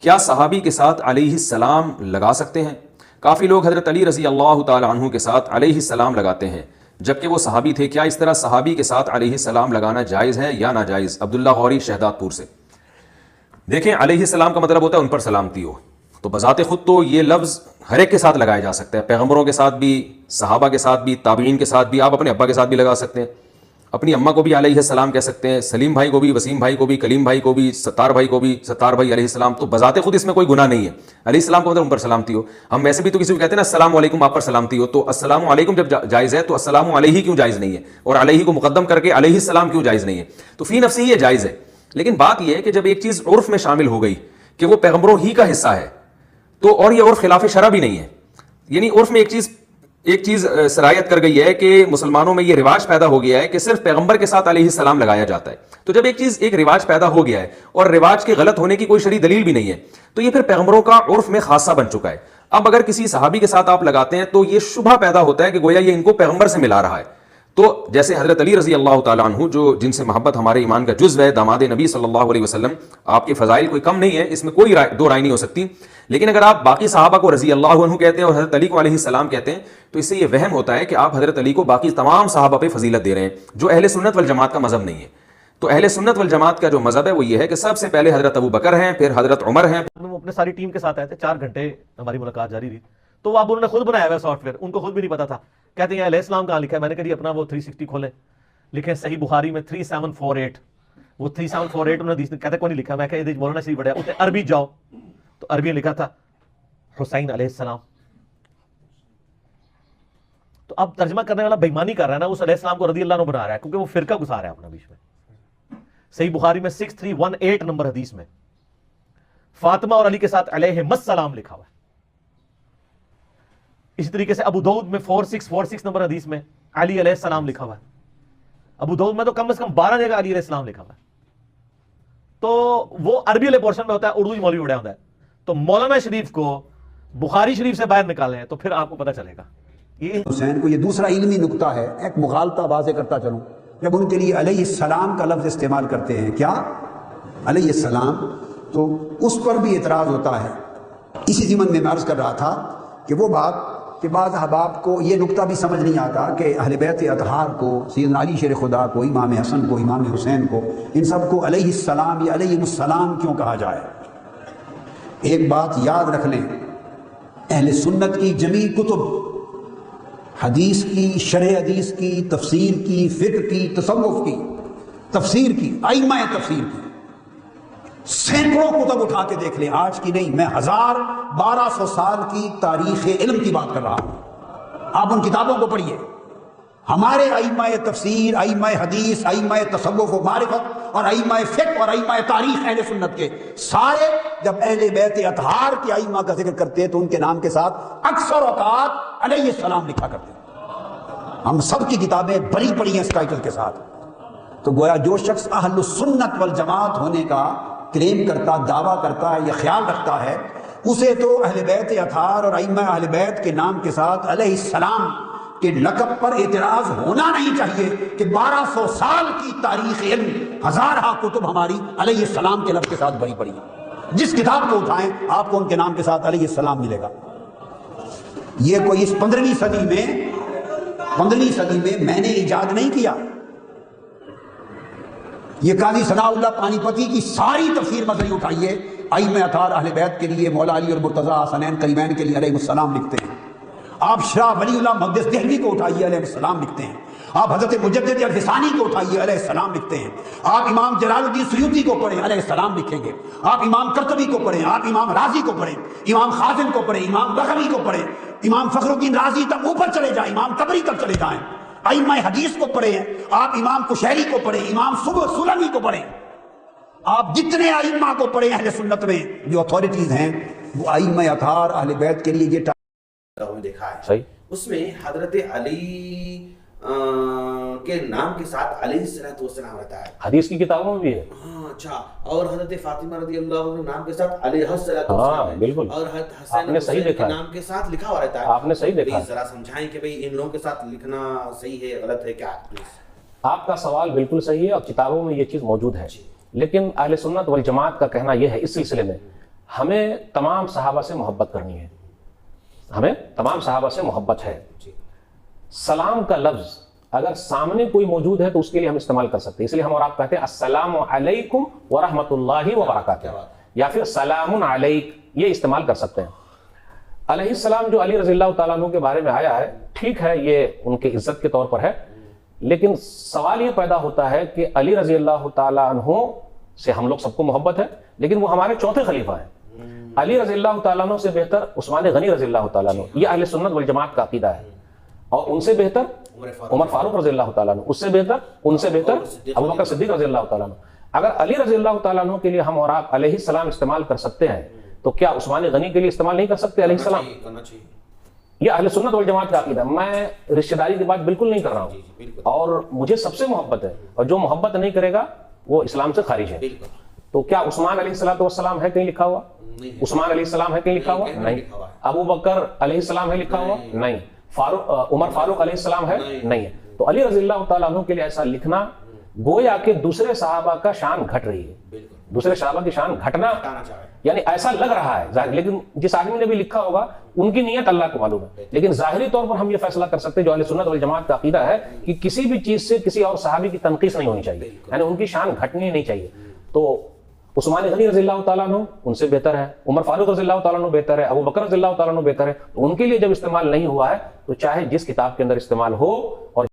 کیا صحابی کے ساتھ علیہ السلام لگا سکتے ہیں؟ کافی لوگ حضرت علی رضی اللہ تعالی عنہ کے ساتھ علیہ السلام لگاتے ہیں جبکہ وہ صحابی تھے. کیا اس طرح صحابی کے ساتھ علیہ السلام لگانا جائز ہے یا ناجائز؟ عبداللہ غوری شہداد پور سے. دیکھیں، علیہ السلام کا مطلب ہوتا ہے ان پر سلامتی ہو، تو بذات خود تو یہ لفظ ہر ایک کے ساتھ لگایا جا سکتا ہے، پیغمبروں کے ساتھ بھی، صحابہ کے ساتھ بھی، تابعین کے ساتھ بھی. آپ اپنے ابا کے ساتھ بھی لگا سکتے ہیں، اپنی اماں کو بھی علیہ السلام کہہ سکتے ہیں، سلیم بھائی کو بھی، وسیم بھائی کو بھی، کلیم بھائی کو بھی، ستار بھائی کو بھی، ستار بھائی علیہ السلام. تو بذات خود اس میں کوئی گناہ نہیں ہے. علیہ السلام کو مطلب ان پر سلامتی ہو. ہم ویسے بھی تو کسی کو کہتے ہیں نا السلام علیکم، آپ پر سلامتی ہو، تو السلام علیکم جب جائز ہے تو السلام علیہ کیوں جائز نہیں ہے؟ اور علیہ کو مقدم کر کے علیہ السلام کیوں جائز نہیں ہے؟ تو فی نفسی یہ جائز ہے. لیکن بات یہ ہے کہ جب ایک چیز عرف میں شامل ہو گئی کہ وہ پیغمبروں ہی کا حصہ ہے، تو اور یہ عرف خلاف شرع بھی نہیں ہے. یعنی عرف میں ایک چیز سرایت کر گئی ہے کہ مسلمانوں میں یہ رواج پیدا ہو گیا ہے کہ صرف پیغمبر کے ساتھ علیہ السلام لگایا جاتا ہے. تو جب ایک رواج پیدا ہو گیا ہے اور رواج کے غلط ہونے کی کوئی شرعی دلیل بھی نہیں ہے، تو یہ پھر پیغمبروں کا عرف میں خاصہ بن چکا ہے. اب اگر کسی صحابی کے ساتھ آپ لگاتے ہیں تو یہ شبہ پیدا ہوتا ہے کہ گویا یہ ان کو پیغمبر سے ملا رہا ہے. تو جیسے حضرت علی رضی اللہ تعالیٰ عنہ جن سے محبت ہمارے ایمان کا جزو ہے، داماد نبی صلی اللہ علیہ وسلم، آپ کے فضائل کوئی کم نہیں ہے، اس میں کوئی دو رائے نہیں ہو سکتی. لیکن اگر آپ باقی صحابہ کو رضی اللہ عنہ کہتے ہیں اور حضرت علی کو علیہ السلام کہتے ہیں تو اس سے یہ وہم ہوتا ہے کہ آپ حضرت علی کو باقی تمام صحابہ پہ فضیلت دے رہے ہیں، جو اہل سنت والجماعت کا مذہب نہیں ہے. تو اہل سنت والجماعت کا جو مذہب ہے وہ یہ ہے کہ سب سے پہلے حضرت ابو بکر ہیں، پھر حضرت عمر ہیں. وہ اپنے ساری ٹیم کے ساتھ آئے تھے، 4 گھنٹے ہماری ملاقات جاری رہی. تو اب انہوں نے خود بنایا ہوا سافٹ ویئر، ان کو خود بھی نہیں پتا تھا. کہتے ہیں علیہ السلام کہاں لکھا ہے؟ میں نے کہا جی اپنا وہ 360 کھولیں، لکھیں صحیح بخاری میں 3748. وہ 3748 انہوں نے کہتے کوئی نہیں لکھا. میں کہا مولانا شریف پڑھا، اسے عربی جاؤ تو عربی لکھا تھا حسین علیہ السلام. تو اب ترجمہ کرنے والا بےمانی کر رہا ہے نا، اس علیہ السلام کو رضی اللہ عنہ بنا رہا ہے، کیونکہ وہ فرقہ گسار ہے اپنا بیچ میں. صحیح بخاری میں 6318 نمبر حدیث میں فاطمہ اور علی کے ساتھ علیہ السلام لکھا ہوا ہے. اسی طریقے سے ابو داؤد میں 4646 نمبر حدیث میں علی علیہ السلام لکھا ہوا ہے. ابو داؤد میں تو کم از کم 12 جگہ علی علیہ السلام لکھا ہوا ہے. تو وہ عربی والے پورشن میں ہوتا ہے، اردو مولوی اڑیا ہوتا ہے. تو مولانا شریف کو بخاری شریف سے باہر نکالیں تو پھر آپ کو پتہ چلے گا. یہ حسین کو یہ دوسرا علمی نکتہ ہے، ایک مغالطہ واضح کرتا چلوں. جب ان کے لیے علیہ السلام کا لفظ استعمال کرتے ہیں، کیا علیہ السلام، تو اس پر بھی اعتراض ہوتا ہے. اسی ضمن میں عرض کر رہا تھا کہ وہ بات کہ بعض احباب کو یہ نکتہ بھی سمجھ نہیں آتا کہ اہل بیت اطہار کو، سیدنا علی شیر خدا کو، امام حسن کو، امام حسین کو، ان سب کو علیہ السلام یا علیہ السلام کیوں کہا جائے. ایک بات یاد رکھ لیں، اہل سنت کی جمیع کتب، حدیث کی، شرح حدیث کی، تفسیر کی، فقہ کی، تصوف کی، تفسیر کی، ائمہ تفسیر کی، سینکڑوں کتب اٹھا کے دیکھ لیں، آج کی نہیں، میں 1200 سال کی تاریخ علم کی بات کر رہا ہوں. آپ ان کتابوں کو پڑھیے. ہمارے ائمہ تفسیر، ائمہ حدیث، ائمہ تصوف و معرفت اور ائمہ فقہ اور ائمہ تاریخ اہل سنت کے سارے جب اہل بیت اطہار کے ائمہ کا ذکر کرتے تو ان کے نام کے ساتھ اکثر اوقات علیہ السلام لکھا کرتے. ہم سب کی کتابیں بڑی پڑی ہیں اس ٹائٹل کے ساتھ. تو گویا جو شخص اہل السنت والجماعت ہونے کا کلیم کرتا، دعویٰ کرتا ہے یا خیال رکھتا ہے، اسے تو اہل بیت اطہار اور ائمہ اہل بیت کے نام کے ساتھ علیہ السلام کے لقب پر اعتراض ہونا نہیں چاہیے کہ 1200 سال کی تاریخ علم، ہزارہ کتب ہماری علیہ السلام کے لفظ کے ساتھ بھری پڑی ہیں. جس کتاب کو اٹھائیں آپ کو ان کے نام کے ساتھ علیہ السلام ملے گا. یہ کوئی اس 15ویں صدی میں میں نے ایجاد نہیں کیا. یہ قاضی ثناء اللہ پانی پتی کی ساری تفسیر مدنی اٹھائیے، ائمہ اطہار اہل بیت کے لیے، مولا علی اور مرتضیٰ حسنین کریمین کے لیے علیہ السلام لکھتے ہیں. آپ شاہ ولی اللہ محدث دہلوی کو اٹھائیے، علیہ السلام لکھتے ہیں. آپ حضرت مجدد الفسانی کو اٹھائیے، علیہ السلام لکھتے ہیں. آپ امام جلال الدین سیوطی کو پڑھیں، علیہ السلام لکھیں گے. آپ امام قرطبی کو پڑھیں، آپ امام رازی کو پڑھیں، امام خازن کو پڑھیں، امام بغوی کو پڑھیں، امام فخر الدین رازی تک اوپر چلے جائیں، امام طبری تک چلے جائیں. ائمہ حدیث کو پڑھیں، آپ امام کشیری کو پڑھیں، امام سلمی کو پڑھیں. آپ جتنے ائمہ کو پڑھیں اہل سنت میں جو اتھارٹیز ہیں، وہ ائمہ اطہار اہل بیت کے لیے یہ دیکھا ہے. صحیح. اس میں حضرت علی کے نام کے ساتھ علیہ السلام رہتا ہے، حدیث کی کتابوں میں بھی ہے. ہاں اچھا. اور حضرت فاطمہ رضی اللہ عنہ نام کے ساتھ علیہ السلام ہے، بالکل. اور حسین کے نام کے ساتھ لکھا ہوا رہتا ہے. آپ نے صحیح دیکھا. پلیز ذرا سمجھائیں کہ بھئی ان لوگوں کے ساتھ لکھنا صحیح ہے غلط ہے کیا؟ آپ کا سوال بالکل صحیح ہے اور کتابوں میں یہ چیز موجود ہے. لیکن اہل سنت والجماعت کا کہنا یہ ہے اس سلسلے میں، ہمیں تمام صحابہ سے محبت کرنی ہے، ہمیں تمام صحابہ سے محبت ہے۔ سلام کا لفظ اگر سامنے کوئی موجود ہے تو اس کے لیے ہم استعمال کر سکتے ہیں، اس لیے ہم اور آپ کہتے ہیں السلام علیکم ورحمۃ اللہ وبرکاتہ، یا پھر سلام علیک، یہ استعمال کر سکتے ہیں۔ علیہ السلام جو علی رضی اللہ تعالیٰ عنہ کے بارے میں آیا ہے، ٹھیک ہے یہ ان کے عزت کے طور پر ہے، لیکن سوال یہ پیدا ہوتا ہے کہ علی رضی اللہ تعالیٰ عنہ سے ہم لوگ سب کو محبت ہے، لیکن وہ ہمارے چوتھے خلیفہ ہیں۔ علی رضی اللہ تعالیٰ عنہ سے بہتر عثمان غنی رضی اللہ تعالیٰ عنہ، یہ اہل سنت والجماعت کا عقیدہ ہے، اور ان سے بہتر عمر فاروق رضی اللہ تعالیٰ عنہ، اس سے بہتر ان سے بہتر ابوبکر صدیق رضی اللہ تعالیٰ عنہ۔ اگر علی رضی اللہ تعالیٰ عنہ کے لیے ہم اور آپ علیہ السلام استعمال کر سکتے ہیں تو کیا عثمان غنی کے لیے استعمال نہیں کر سکتے علیہ السلام؟ یہ اہل سنت والجماعت کا عقیدہ ہے۔ میں رشتہ داری کی بات بالکل نہیں کر رہا ہوں، اور مجھے سب سے محبت ہے، اور جو محبت نہیں کرے گا وہ اسلام سے خارج ہے۔ تو کیا عثمان علیہ السلام ہے کہیں لکھا ہوا؟ عثمان علیہ السلام ہے کہیں لکھا ہوا؟ نہیں۔ ابو بکر علیہ السلام ہے لکھا ہوا؟ نہیں۔ عمر فاروق علیہ السلام ہے؟ نہیں ہے۔ تو علی رضی اللہ تعالیٰ عنہ کے لیے ایسا لکھنا گویا کہ دوسرے صحابہ کا شان گھٹ رہی ہے، دوسرے صحابہ کی شان گھٹنا، یعنی ایسا لگ رہا ہے ظاہر، لیکن جس آدمی نے بھی لکھا ہوگا ان کی نیت اللہ کو معلوم ہے، لیکن ظاہری طور پر ہم یہ فیصلہ کر سکتے ہیں جو اہل سنت والجماعت کا عقیدہ ہے کہ کسی بھی چیز سے کسی اور صحابی کی تنقیص نہیں ہونی چاہیے، یعنی ان کی شان گھٹنی نہیں چاہیے۔ تو عثمان غنی رضی اللہ تعالیٰ عنہ ان سے بہتر ہے، عمر فاروق رضی اللہ تعالیٰ عنہ بہتر ہے، ابو بکر رضی اللہ تعالیٰ عنہ بہتر ہے، تو ان کے لیے جب استعمال نہیں ہوا ہے تو چاہے جس کتاب کے اندر استعمال ہو اور